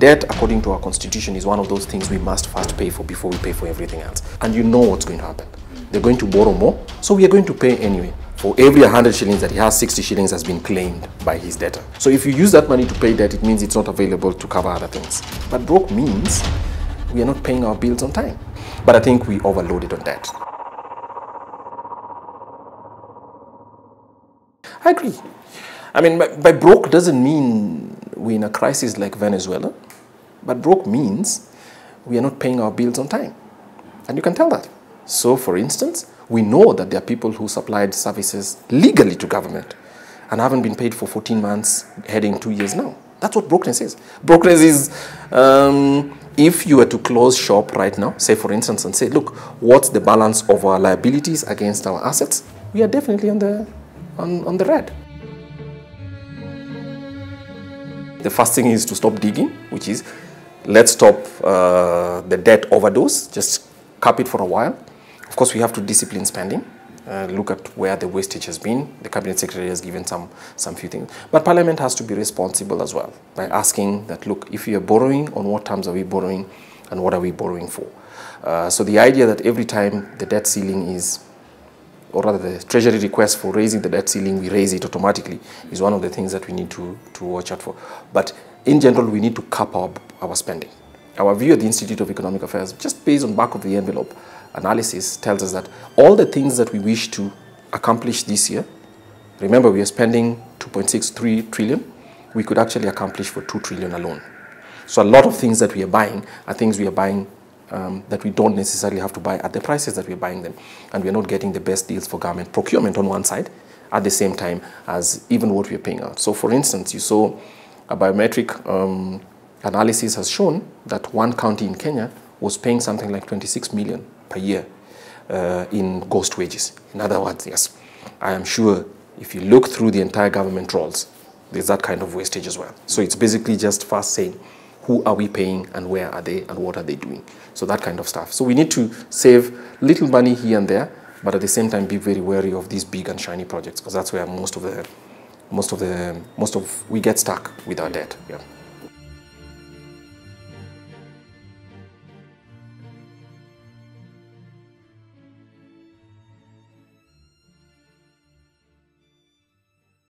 Debt, according to our constitution, is one of those things we must first pay for before we pay for everything else. And you know what's going to happen. They're going to borrow more, so we are going to pay anyway. For every 100 shillings that he has, 60 shillings has been claimed by his debtor. So if you use that money to pay debt, it means it's not available to cover other things. But broke means we are not paying our bills on time. But I think we overloaded on debt. I agree. I mean, by broke doesn't mean we're in a crisis like Venezuela, but broke means we are not paying our bills on time. And you can tell that. So, for instance, we know that there are people who supplied services legally to government and haven't been paid for 14 months, heading 2 years now. That's what brokenness is. Brokenness is if you were to close shop right now, say for instance, and say, look, what's the balance of our liabilities against our assets? We are definitely on the red. The first thing is to stop digging, which is let's stop the debt overdose, just cap it for a while. Of course, we have to discipline spending, look at where the wastage has been. The Cabinet Secretary has given some few things. But Parliament has to be responsible as well by asking that, look, if we are borrowing, on what terms are we borrowing and what are we borrowing for? So the idea that every time the debt ceiling is, or rather the Treasury request for raising the debt ceiling, we raise it automatically, is one of the things that we need to watch out for. But in general, we need to cap our spending. Our view at the Institute of Economic Affairs, just based on back of the envelope analysis, tells us that all the things that we wish to accomplish this year, remember we are spending 2.63 trillion, we could actually accomplish for 2 trillion alone. So a lot of things that we are buying are things we are buying that we don't necessarily have to buy at the prices that we're buying them. And we're not getting the best deals for government procurement on one side at the same time as even what we're paying out. So for instance, you saw a biometric analysis has shown that one county in Kenya was paying something like 26 million per year in ghost wages. In other words, yes, I am sure if you look through the entire government rolls, there's that kind of wastage as well. So it's basically just first saying, who are we paying and where are they and what are they doing? So that kind of stuff. So we need to save little money here and there, but at the same time be very wary of these big and shiny projects, because that's where we get stuck with our debt. Yeah.